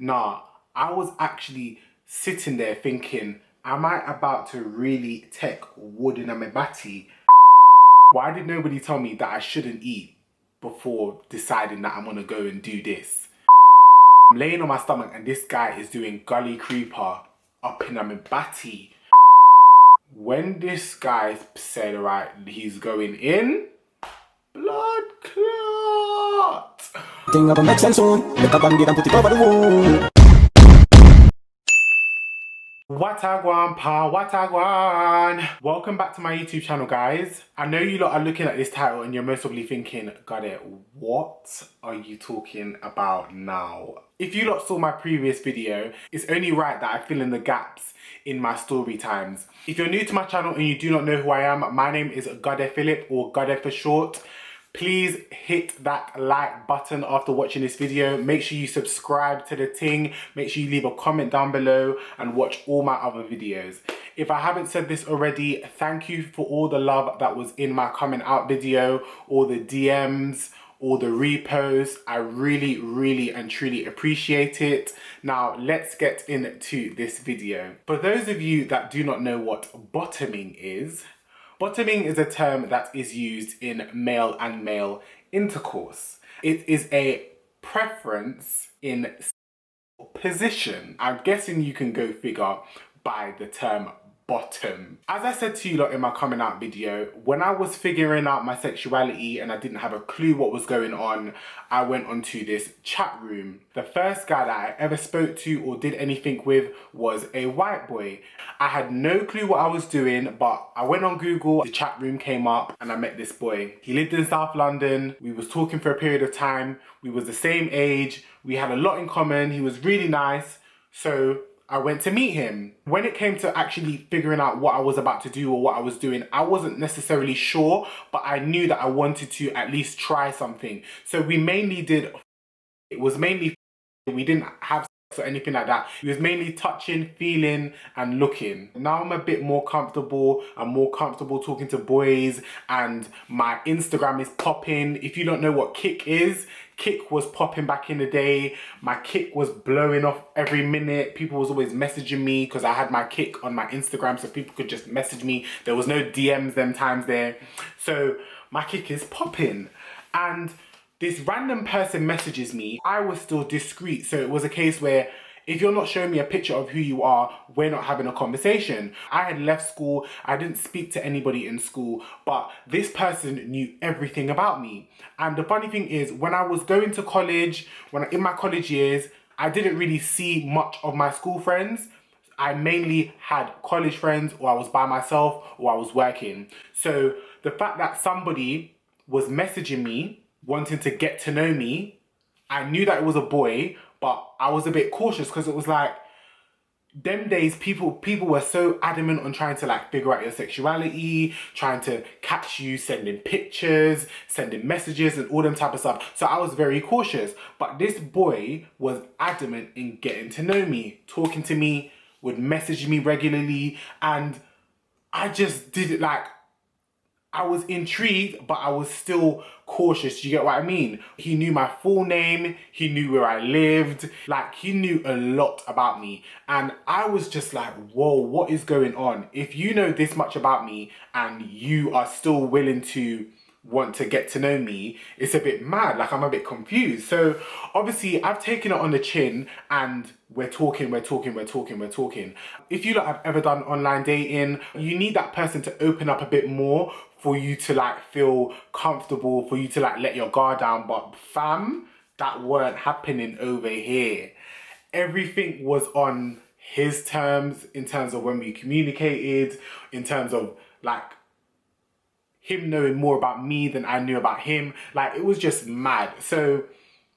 Nah, I was actually sitting there thinking, am I about to really take wood in a my batty? Why did nobody tell me that I shouldn't eat before deciding that I'm gonna go and do this? I'm laying on my stomach and this guy is doing gully creeper up in my batty. When this guy said, right, he's going in, blood clot. Thing up make sense soon. Make a band-aid and put it over the wound. Watagwan pa, watagwan. Welcome back to my YouTube channel, guys. I know you lot are looking at this title and you're most probably thinking, got it, what are you talking about now? If you lot saw my previous video, it's only right that I fill in the gaps in my story times. If you're new to my channel and you do not know who I am, my name is Phillip, or Gade for short. Please hit that like button after watching this video. Make sure you subscribe to the thing. Make sure you leave a comment down below and watch all my other videos. If I haven't said this already, thank you for all the love that was in my coming out video, all the DMs, all the reposts. I really and truly appreciate it. Now let's get into this video. For those of you that do not know what bottoming is a term that is used in male and male intercourse. It is a preference in position. I'm guessing you can go figure by the term bottom. As I said to you lot in my coming out video, when I was figuring out my sexuality and I didn't have a clue what was going on, I went onto this chat room. The first guy that I ever spoke to or did anything with was a white boy. I had no clue what I was doing, but I went on Google, the chat room came up and I met this boy. He lived in South London. We was talking for a period of time. We was the same age. We had a lot in common. He was really nice. So I went to meet him. When it came to actually figuring out what I was about to do or what I was doing, I wasn't necessarily sure, but I knew that I wanted to at least try something. So we mainly did, it was mainly, we didn't have sex or anything like that. It was mainly touching, feeling and looking. Now I'm a bit more comfortable. I'm more comfortable talking to boys and my Instagram is popping. If you don't know what Kick is, Kick was popping back in the day. My Kick was blowing off every minute. People was always messaging me because I had my Kick on my Instagram so people could just message me. There was no DMs them times there. So my Kick is popping. And this random person messages me. I was still discreet. So it was a case where if you're not showing me a picture of who you are, we're not having a conversation. I had left school. I didn't speak to anybody in school, but this person knew everything about me. And the funny thing is, when I was going to college, in my college years, I didn't really see much of my school friends. I mainly had college friends, or I was by myself, or I was working. So the fact that somebody was messaging me, wanting to get to know me, I knew that it was a boy, but I was a bit cautious because it was like, them days people were so adamant on trying to like figure out your sexuality, trying to catch you, sending pictures, sending messages and all them type of stuff. So I was very cautious. But this boy was adamant in getting to know me, talking to me, would message me regularly, and I just did it like, I was intrigued, but I was still cautious. You get what I mean? He knew my full name. He knew where I lived. Like, he knew a lot about me. And I was just like, whoa, what is going on? If you know this much about me and you are still willing to want to get to know me, it's a bit mad. Like, I'm a bit confused. So obviously I've taken it on the chin and we're talking. If you lot have ever done online dating, you need that person to open up a bit more for you to like feel comfortable, for you to like let your guard down. But fam, that weren't happening over here. Everything was on his terms, in terms of when we communicated, in terms of like him knowing more about me than I knew about him. Like, it was just mad. So,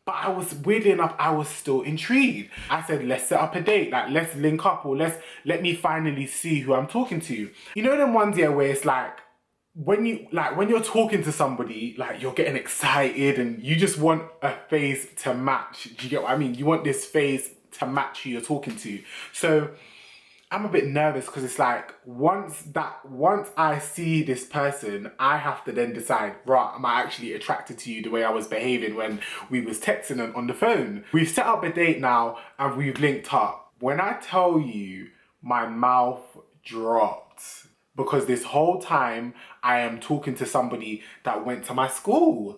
but I was, weirdly enough, I was still intrigued. I said, let's set up a date. Like, let's link up, or let me finally see who I'm talking to. You know them ones here where it's like, when you're talking to somebody, like, you're getting excited and you just want a face to match. Do you get what I mean? You want this face to match who you're talking to. So I'm a bit nervous because it's like once I see this person, I have to then decide, right, am I actually attracted to you the way I was behaving when we was texting and on the phone? We've set up a date now and we've linked up. When I tell you my mouth dropped because this whole time I am talking to somebody that went to my school.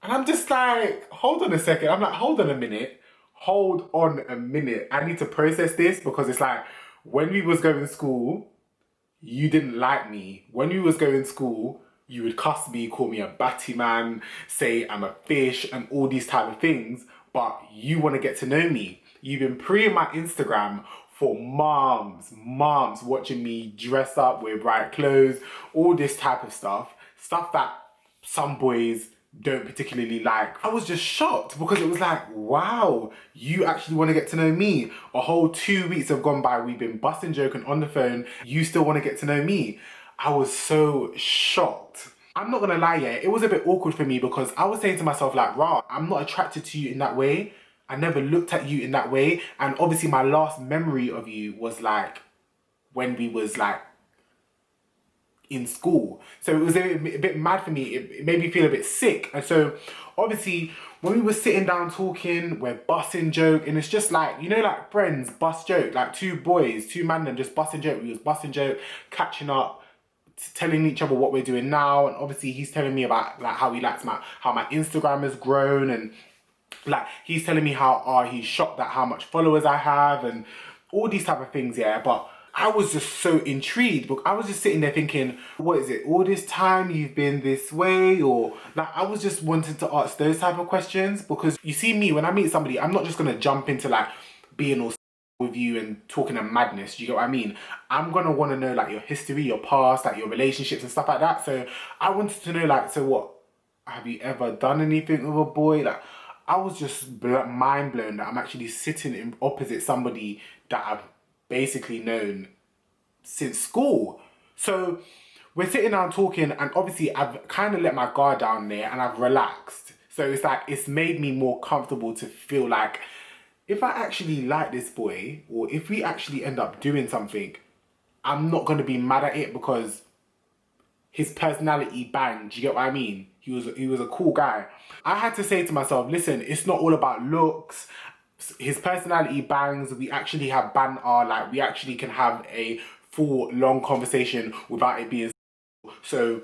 And I'm just like, hold on a second. I'm like, hold on a minute. Hold on a minute. I need to process this because it's like, when we was going to school, you didn't like me. When we was going to school, you would cuss me, call me a batty man, say I'm a fish and all these type of things. But you want to get to know me. You've been pre my Instagram for moms watching me dress up, wear bright clothes, all this type of stuff that some boys don't particularly like. I was just shocked because it was like, wow, you actually want to get to know me. A whole 2 weeks have gone by, we've been busting joking on the phone, you still want to get to know me. I was so shocked. I'm not gonna lie, yeah, it was a bit awkward for me because I was saying to myself like, rah, I'm not attracted to you in that way. I never looked at you in that way. And obviously my last memory of you was like when we was like in school. So it was a bit mad for me. It made me feel a bit sick. And so obviously when we were sitting down talking, we're busting joke and it's just like, you know, like friends bust joke, like two boys, two man them just busting joke. We was busting joke, catching up, telling each other what we're doing now. And obviously he's telling me about like how he likes how my Instagram has grown, and like he's telling me how he's shocked at how much followers I have and all these type of things, yeah. But I was just so intrigued. But I was just sitting there thinking, what is it? All this time you've been this way? Or like I was just wanting to ask those type of questions because you see me, when I meet somebody, I'm not just gonna jump into like being all with you and talking a madness. Do you get what I mean? I'm gonna want to know like your history, your past, like your relationships and stuff like that. So I wanted to know like, so what, have you ever done anything with a boy? Like I was just mind blown that I'm actually sitting in opposite somebody that I've basically known since school. So we're sitting down talking and obviously I've kind of let my guard down there and I've relaxed. So it's like, it's made me more comfortable to feel like if I actually like this boy or if we actually end up doing something, I'm not going to be mad at it because his personality banged. Do you get what I mean? He was a cool guy. I had to say to myself, listen, it's not all about looks. His personality bangs. We actually have banter. Like we actually can have a full long conversation without it being so.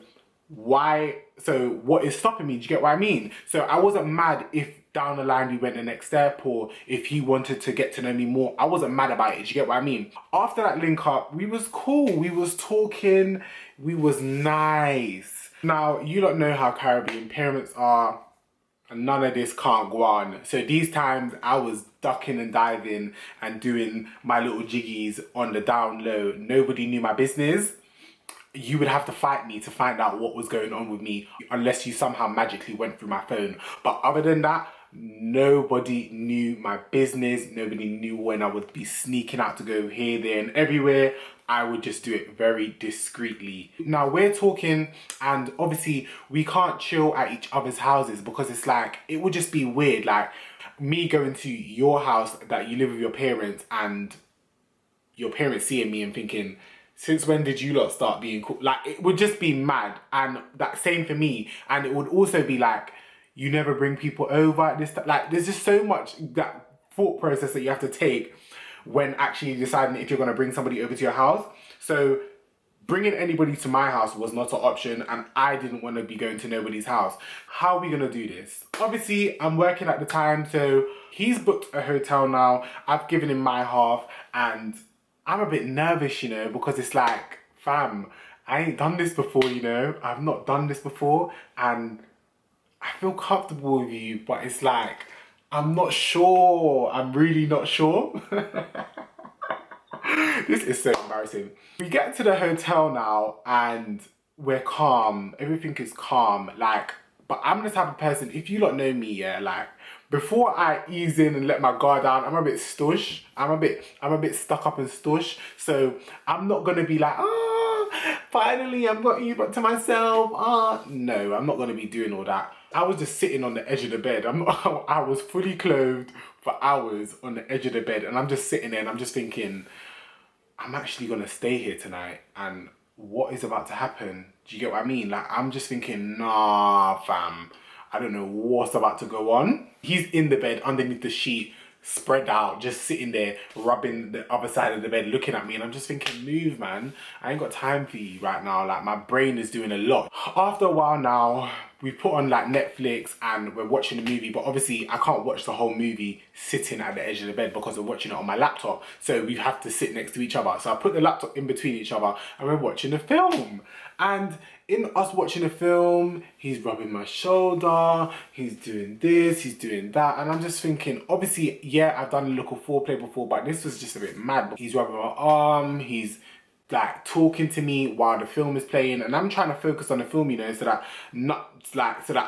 What is stopping me? Do you get what I mean? So I wasn't mad if down the line we went the next step or if he wanted to get to know me more. I wasn't mad about it. Do you get what I mean? After that link up, we was cool. We was talking. We was nice. Now, you don't know how Caribbean parents are. And none of this can't go on. So these times I was ducking and diving and doing my little jiggies on the down low. Nobody knew my business. You would have to fight me to find out what was going on with me unless you somehow magically went through my phone. But other than that, nobody knew my business. Nobody knew when I would be sneaking out to go here, there and everywhere. I would just do it very discreetly. Now we're talking and obviously we can't chill at each other's houses because it's like, it would just be weird. Like me going to your house that you live with your parents and your parents seeing me and thinking, since when did you lot start being cool? Like, it would just be mad. And that same for me. And it would also be like, you never bring people over at this time. Like, there's just so much that thought process that you have to take when actually deciding if you're going to bring somebody over to your house. So bringing anybody to my house was not an option and I didn't want to be going to nobody's house. How are we going to do this? Obviously, I'm working at the time, so he's booked a hotel now. I've given him my half and I'm a bit nervous, you know, because it's like, fam, I ain't done this before, you know. I've not done this before and I feel comfortable with you, but it's like, I'm not sure. I'm really not sure. This is so embarrassing. We get to the hotel now and we're calm. Everything is calm. Like, but I'm the type of person, if you lot know me, yeah, like, before I ease in and let my guard down, I'm a bit stush. I'm a bit stuck up and stush. So I'm not gonna be like, finally I've got you but to myself. No, I'm not gonna be doing all that. I was just sitting on the edge of the bed. I was fully clothed for hours on the edge of the bed and I'm just sitting there and I'm just thinking, I'm actually gonna stay here tonight, and what is about to happen? Do you get what I mean? Like, I'm just thinking, nah, fam, I don't know what's about to go on. He's in the bed underneath the sheet, spread out, just sitting there, rubbing the other side of the bed, looking at me, and I'm just thinking, move, man. I ain't got time for you right now. Like, my brain is doing a lot. After a while now, we put on like Netflix and we're watching the movie, but obviously I can't watch the whole movie sitting at the edge of the bed because we're watching it on my laptop. So we have to sit next to each other. So I put the laptop in between each other and we're watching the film. And in us watching the film, he's rubbing my shoulder, he's doing this, he's doing that. And I'm just thinking, obviously, yeah, I've done a little foreplay before, but this was just a bit mad. He's rubbing my arm, he's like talking to me while the film is playing, and I'm trying to focus on the film, you know, so that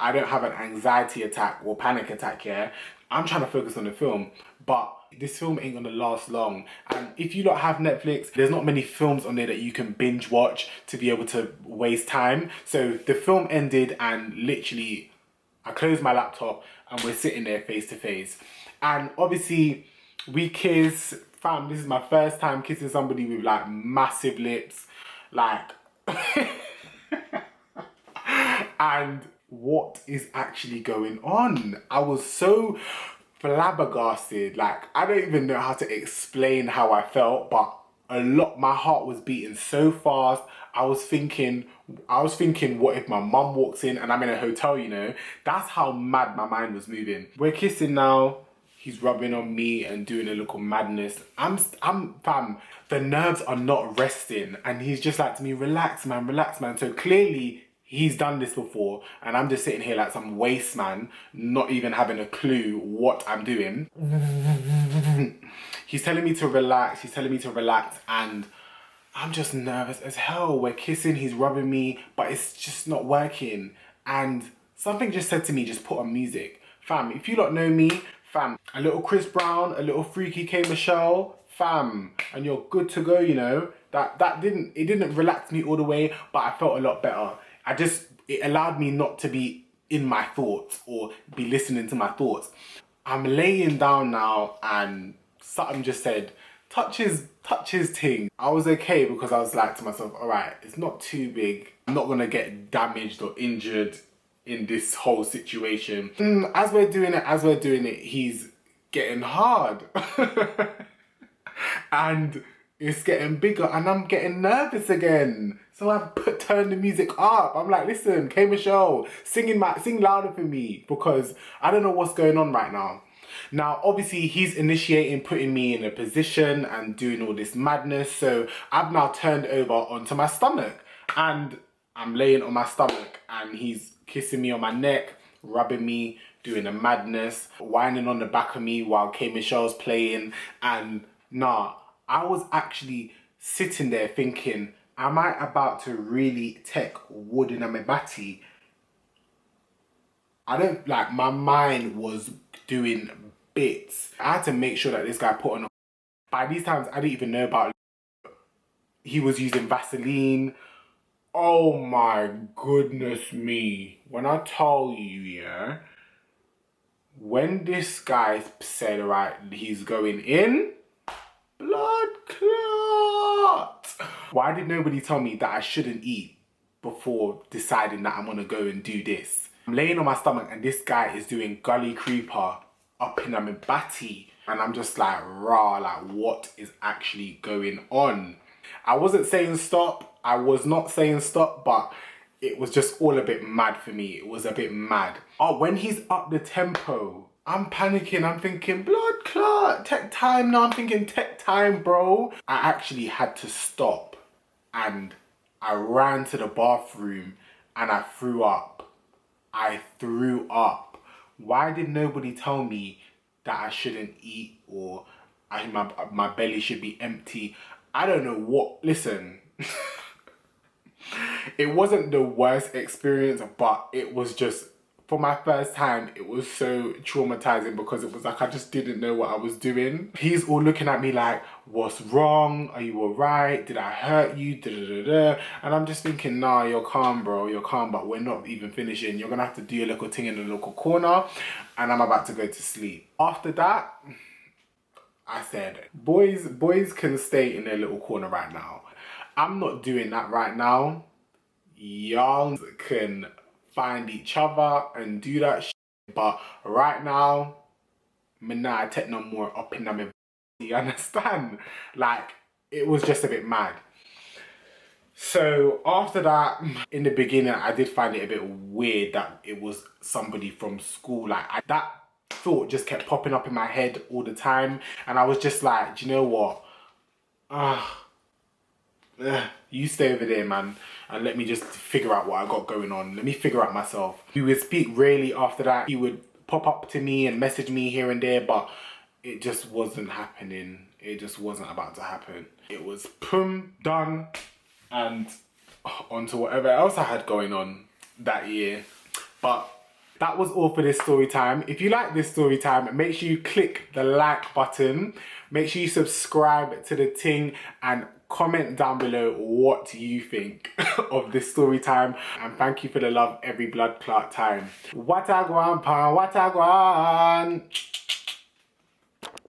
I don't have an anxiety attack or panic attack. Yeah, I'm trying to focus on the film, but this film ain't gonna last long. And if you don't have Netflix, there's not many films on there that you can binge watch to be able to waste time. So the film ended, and literally I closed my laptop and we're sitting there face to face, and obviously we kiss. Fam, this is my first time kissing somebody with like massive lips, like, and what is actually going on? I was so flabbergasted. Like, I don't even know how to explain how I felt, but my heart was beating so fast. I was thinking, what if my mum walks in and I'm in a hotel, you know? That's how mad my mind was moving. We're kissing now. He's rubbing on me and doing a little madness. Fam, the nerves are not resting. And he's just like to me, relax, man, relax, man. So clearly he's done this before. And I'm just sitting here like some waste man, not even having a clue what I'm doing. He's telling me to relax. And I'm just nervous as hell. We're kissing, he's rubbing me, but it's just not working. And something just said to me, just put on music. Fam, if you don't know me, fam, a little Chris Brown, a little Freaky K Michelle, fam, and you're good to go, you know. It didn't relax me all the way, but I felt a lot better. It allowed me not to be in my thoughts or be listening to my thoughts. I'm laying down now and something just said, touch his ting. I was okay because I was like to myself, all right, it's not too big. I'm not gonna get damaged or injured in this whole situation. As we're doing it, he's getting hard. And it's getting bigger and I'm getting nervous again. So I turn the music up. I'm like, listen, K Michelle, sing louder for me because I don't know what's going on right now. Now, obviously, he's initiating, putting me in a position and doing all this madness. So I've now turned over onto my stomach and I'm laying on my stomach and he's kissing me on my neck, rubbing me, doing a madness, whining on the back of me while K Michelle's playing. And nah, I was actually sitting there thinking, am I about to really take wood in my body? My mind was doing bits. I had to make sure that this guy put on. By these times, I didn't even know about. He was using Vaseline. Oh my goodness me. When I tell you, yeah, when this guy said, right, he's going in, blood clot. Why did nobody tell me that I shouldn't eat before deciding that I'm gonna go and do this? I'm laying on my stomach and this guy is doing gully creeper up in my batty. And I'm just like, rah, like what is actually going on? I wasn't saying stop. I was not saying stop, but it was just all a bit mad for me. It was a bit mad. Oh, when he's up the tempo, I'm panicking. I'm thinking, blood clot, take time now. I'm thinking, take time, bro. I actually had to stop and I ran to the bathroom and I threw up. I threw up. Why did nobody tell me that I shouldn't eat or my belly should be empty? I don't know what. Listen, it wasn't the worst experience, but it was just, for my first time, it was so traumatizing because it was like I just didn't know what I was doing. He's all looking at me like, what's wrong? Are you alright? Did I hurt you? Da, da, da, da. And I'm just thinking, nah, you're calm, bro. You're calm, but we're not even finishing. You're gonna have to do your little thing in the local corner and I'm about to go to sleep. After that, I said, boys can stay in their little corner right now. I'm not doing that right now. Y'all can find each other and do that shit. But right now, me nah take no more up in them. You understand? Like, it was just a bit mad. So after that, in the beginning, I did find it a bit weird that it was somebody from school. Like, that thought just kept popping up in my head all the time. And I was just like, do you know what? You stay over there, man, and let me just figure out what I got going on. Let me figure out myself. We would speak rarely after that. He would pop up to me and message me here and there, but it just wasn't happening. It just wasn't about to happen. It was boom, done, and on to whatever else I had going on that year. But that was all for this story time. If you like this story time, make sure you click the like button. Make sure you subscribe to the thing and comment down below what you think of this story time. And thank you for the love every blood clot time. Watagwan, pa, watagwan.